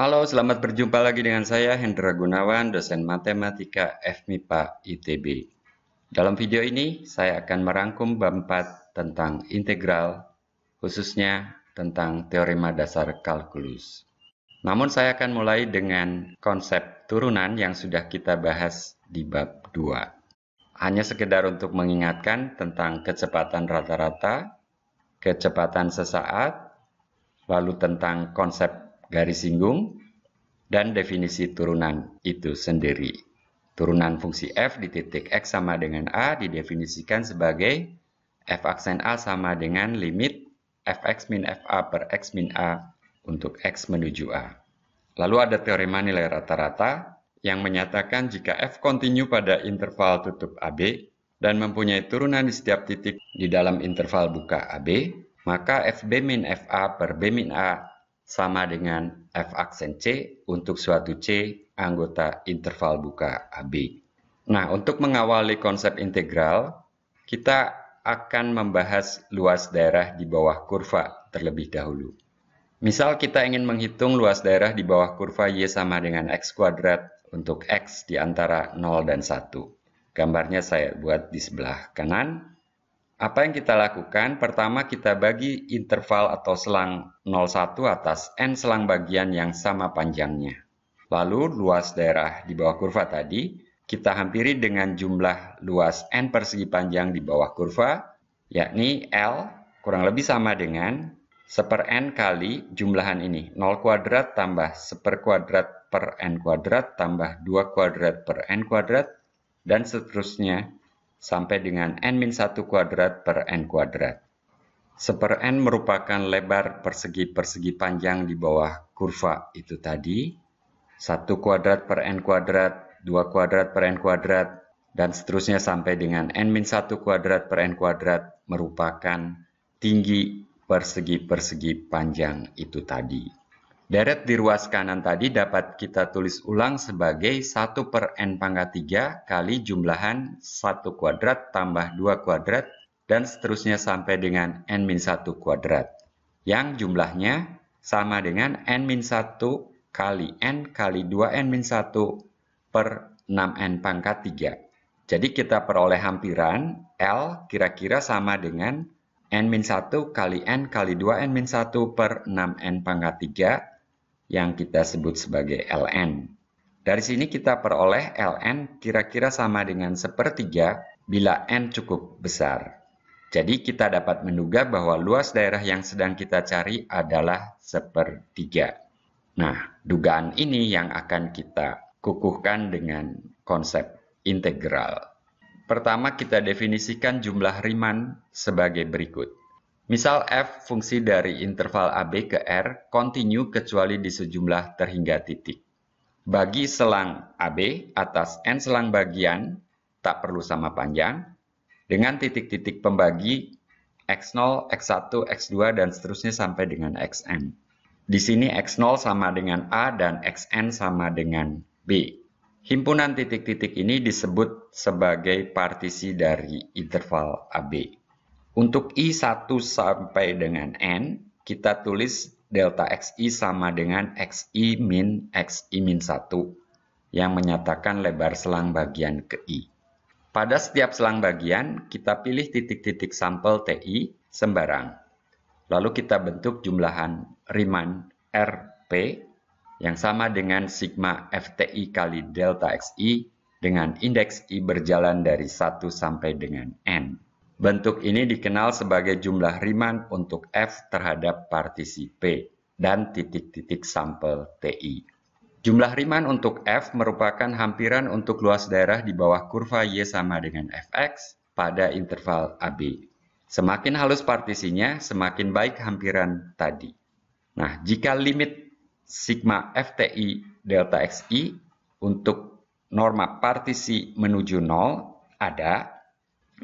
Halo, selamat berjumpa lagi dengan saya Hendra Gunawan, dosen Matematika FMIPA ITB. Dalam video ini, saya akan merangkum bab 4 tentang integral, khususnya tentang teorema dasar kalkulus. Namun saya akan mulai dengan konsep turunan yang sudah kita bahas di bab 2. Hanya sekedar untuk mengingatkan tentang kecepatan rata-rata, kecepatan sesaat, lalu tentang konsep garis singgung, dan definisi turunan itu sendiri. Turunan fungsi f di titik x sama dengan a didefinisikan sebagai f aksen a sama dengan limit fx min fa per x min a untuk x menuju a. Lalu ada teorema nilai rata-rata yang menyatakan jika f kontinu pada interval tutup AB dan mempunyai turunan di setiap titik di dalam interval buka AB, maka fb min fa per b min a sama dengan f aksen C untuk suatu C anggota interval buka AB. Nah, untuk mengawali konsep integral, kita akan membahas luas daerah di bawah kurva terlebih dahulu. Misal kita ingin menghitung luas daerah di bawah kurva Y sama dengan X kuadrat untuk X di antara 0 dan 1. Gambarnya saya buat di sebelah kanan. Apa yang kita lakukan? Pertama kita bagi interval atau selang 01 atas n selang bagian yang sama panjangnya. Lalu luas daerah di bawah kurva tadi kita hampiri dengan jumlah luas n persegi panjang di bawah kurva, yakni L kurang lebih sama dengan 1/n kali jumlahan ini, 0 kuadrat tambah 1 kuadrat per n kuadrat tambah 2 kuadrat per n kuadrat, dan seterusnya sampai dengan n-1 kuadrat per n kuadrat. 1/n merupakan lebar persegi-persegi panjang di bawah kurva itu tadi, 1 kuadrat per n kuadrat, 2 kuadrat per n kuadrat, dan seterusnya sampai dengan n-1 kuadrat per n kuadrat merupakan tinggi persegi-persegi panjang itu tadi. Deret di ruas kanan tadi dapat kita tulis ulang sebagai 1 per n pangkat 3 kali jumlahan 1 kuadrat tambah 2 kuadrat dan seterusnya sampai dengan n-1 kuadrat. Yang jumlahnya sama dengan n-1 kali n kali 2n-1 per 6n pangkat 3. Jadi kita peroleh hampiran L kira-kira sama dengan n-1 kali n kali 2n-1 per 6n pangkat 3 yang kita sebut sebagai Ln. Dari sini kita peroleh Ln kira-kira sama dengan 1/3 bila n cukup besar. Jadi kita dapat menduga bahwa luas daerah yang sedang kita cari adalah 1/3. Nah, dugaan ini yang akan kita kukuhkan dengan konsep integral. Pertama kita definisikan jumlah Riemann sebagai berikut. Misal f fungsi dari interval AB ke R kontinu kecuali di sejumlah terhingga titik. Bagi selang AB atas n selang bagian, tak perlu sama panjang, dengan titik-titik pembagi x0, x1, x2, dan seterusnya sampai dengan xn. Di sini x0 sama dengan A dan xn sama dengan B. Himpunan titik-titik ini disebut sebagai partisi dari interval AB. Untuk I1 sampai dengan N, kita tulis delta XI sama dengan XI min 1 yang menyatakan lebar selang bagian ke I. Pada setiap selang bagian, kita pilih titik-titik sampel TI sembarang. Lalu kita bentuk jumlahan Riemann RP yang sama dengan sigma FTI kali delta XI dengan indeks I berjalan dari 1 sampai dengan N. Bentuk ini dikenal sebagai jumlah Riemann untuk F terhadap partisi P dan titik-titik sampel TI. Jumlah Riemann untuk F merupakan hampiran untuk luas daerah di bawah kurva Y sama dengan Fx pada interval AB. Semakin halus partisinya, semakin baik hampiran tadi. Nah, jika limit sigma FTI delta XI untuk norma partisi menuju 0 ada,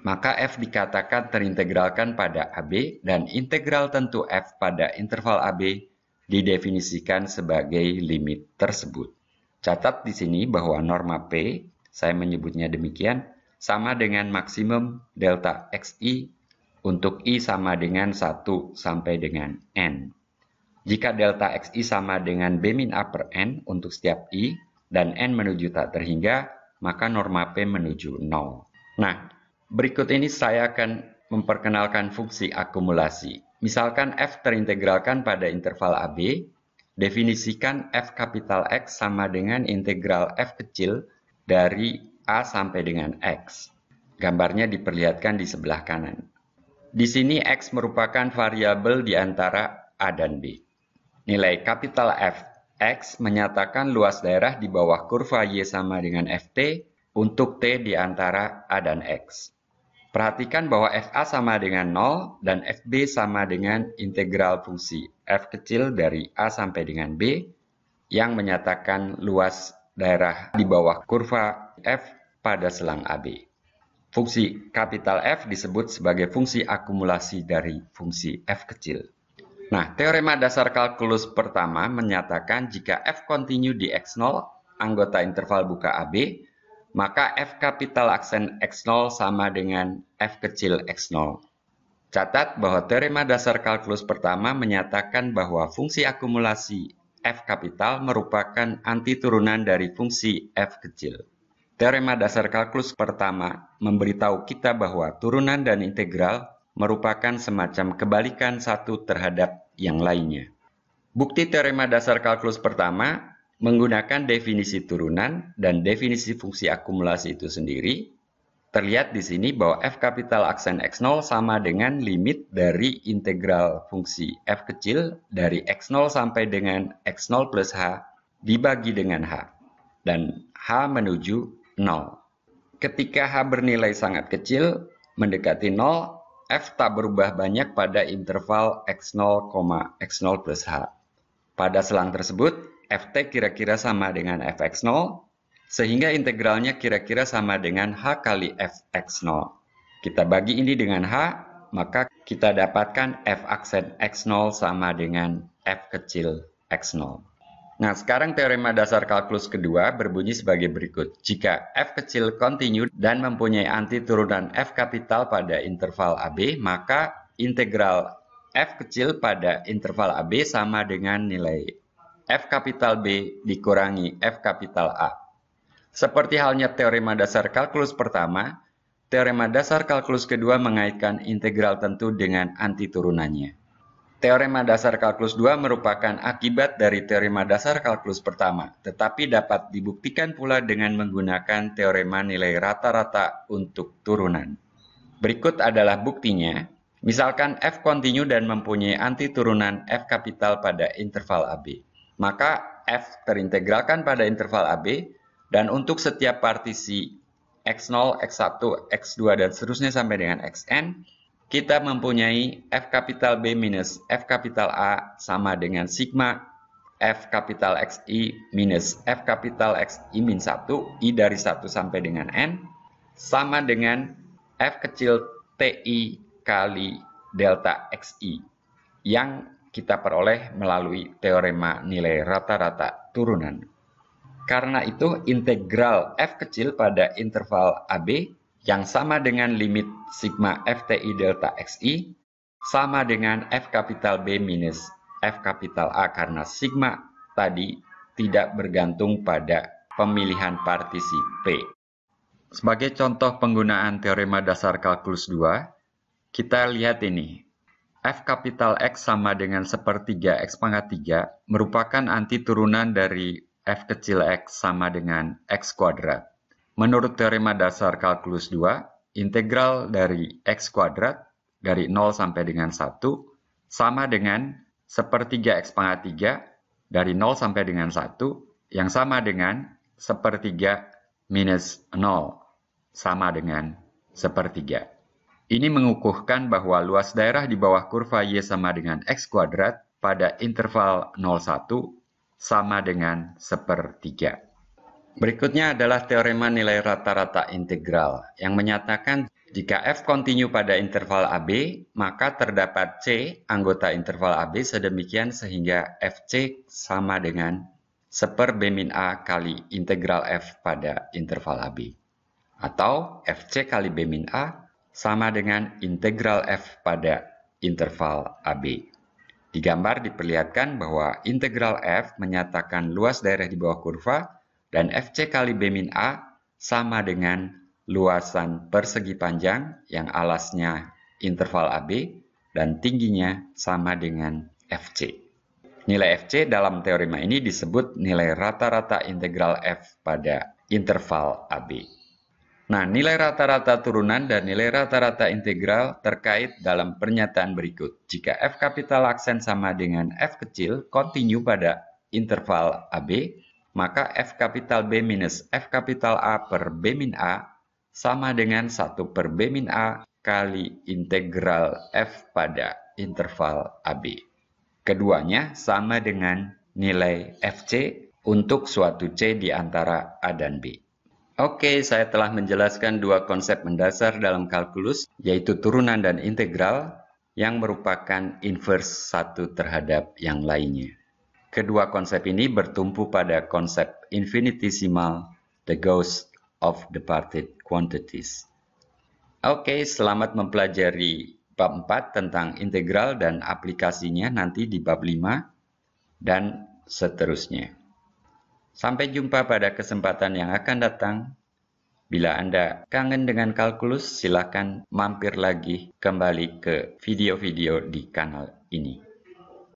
maka f dikatakan terintegralkan pada AB dan integral tentu f pada interval AB didefinisikan sebagai limit tersebut. Catat di sini bahwa norma P, saya menyebutnya demikian, sama dengan maksimum delta XI untuk I sama dengan 1 sampai dengan N. Jika delta xi sama dengan b min a per n untuk setiap i, dan n menuju tak terhingga, maka norma p menuju 0. Nah, berikut ini saya akan memperkenalkan fungsi akumulasi. Misalkan f terintegralkan pada interval AB, definisikan f kapital X sama dengan integral f kecil dari a sampai dengan x. Gambarnya diperlihatkan di sebelah kanan. Di sini x merupakan variabel di antara a dan b. Nilai kapital F X menyatakan luas daerah di bawah kurva Y sama dengan Ft untuk T di antara A dan X. Perhatikan bahwa FA sama dengan 0 dan FB sama dengan integral fungsi F kecil dari A sampai dengan B yang menyatakan luas daerah di bawah kurva F pada selang AB. Fungsi kapital F disebut sebagai fungsi akumulasi dari fungsi F kecil. Nah, teorema dasar kalkulus pertama menyatakan jika F kontinu di X0, anggota interval buka AB, maka F kapital aksen X0 sama dengan F kecil X0. Catat bahwa teorema dasar kalkulus pertama menyatakan bahwa fungsi akumulasi F kapital merupakan antiturunan dari fungsi F kecil. Teorema dasar kalkulus pertama memberitahu kita bahwa turunan dan integral merupakan semacam kebalikan satu terhadap yang lainnya. Bukti teorema dasar kalkulus pertama menggunakan definisi turunan dan definisi fungsi akumulasi itu sendiri. Terlihat di sini bahwa f kapital aksen x0 sama dengan limit dari integral fungsi f kecil dari x0 sampai dengan x0 plus h dibagi dengan h, dan h menuju 0. Ketika h bernilai sangat kecil, mendekati 0, f tak berubah banyak pada interval x0, x0 plus h. Pada selang tersebut, ft kira-kira sama dengan fx0, sehingga integralnya kira-kira sama dengan h kali fx0. Kita bagi ini dengan h, maka kita dapatkan f aksen x0 sama dengan f kecil x0. Nah, sekarang teorema dasar kalkulus kedua berbunyi sebagai berikut. Jika f kecil kontinu dan mempunyai antiturunan f kapital pada interval AB, maka integral f kecil pada interval AB sama dengan nilai f kapital B dikurangi f kapital A. Seperti halnya teorema dasar kalkulus pertama, teorema dasar kalkulus kedua mengaitkan integral tentu dengan antiturunannya. Teorema dasar kalkulus 2 merupakan akibat dari teorema dasar kalkulus pertama, tetapi dapat dibuktikan pula dengan menggunakan teorema nilai rata-rata untuk turunan. Berikut adalah buktinya. Misalkan f kontinu dan mempunyai antiturunan f kapital pada interval AB. Maka f terintegralkan pada interval AB, dan untuk setiap partisi x0, x1, x2, dan seterusnya sampai dengan xn, kita mempunyai f kapital B minus f kapital A sama dengan sigma f kapital XI minus f kapital XI min 1 I dari 1 sampai dengan n sama dengan f kecil TI kali delta XI yang kita peroleh melalui teorema nilai rata-rata turunan. Karena itu integral f kecil pada interval AB yang sama dengan limit sigma FTI delta XI sama dengan F kapital B minus F kapital A karena sigma tadi tidak bergantung pada pemilihan partisi P. Sebagai contoh penggunaan teorema dasar kalkulus 2, kita lihat ini. F kapital X sama dengan sepertiga X pangkat 3 merupakan antiturunan dari F kecil X sama dengan X kuadrat. Menurut teorema dasar kalkulus 2, integral dari x kuadrat dari 0 sampai dengan 1 sama dengan sepertiga x pangkat 3 dari 0 sampai dengan 1 yang sama dengan sepertiga minus 0 sama dengan sepertiga. Ini mengukuhkan bahwa luas daerah di bawah kurva Y sama dengan x kuadrat pada interval 0,1 sama dengan sepertiga. Berikutnya adalah teorema nilai rata-rata integral yang menyatakan jika f kontinu pada interval AB, maka terdapat C anggota interval AB sedemikian sehingga FC sama dengan 1/B min A kali integral f pada interval AB. Atau FC kali B min A sama dengan integral f pada interval AB. Di gambar diperlihatkan bahwa integral f menyatakan luas daerah di bawah kurva dan FC kali B min A sama dengan luasan persegi panjang yang alasnya interval AB dan tingginya sama dengan FC. Nilai FC dalam teorema ini disebut nilai rata-rata integral f pada interval AB. Nah, nilai rata-rata turunan dan nilai rata-rata integral terkait dalam pernyataan berikut. Jika f kapital aksen sama dengan f kecil kontinu pada interval AB, maka f kapital B minus f kapital A per B min A sama dengan 1 per B min A kali integral f pada interval AB. Keduanya sama dengan nilai FC untuk suatu C di antara A dan B. Oke, saya telah menjelaskan dua konsep mendasar dalam kalkulus, yaitu turunan dan integral, yang merupakan inverse satu terhadap yang lainnya. Kedua konsep ini bertumpu pada konsep infinitesimal, the ghost of departed quantities. Oke, selamat mempelajari bab 4 tentang integral dan aplikasinya nanti di bab 5 dan seterusnya. Sampai jumpa pada kesempatan yang akan datang. Bila Anda kangen dengan kalkulus, silakan mampir lagi kembali ke video-video di kanal ini.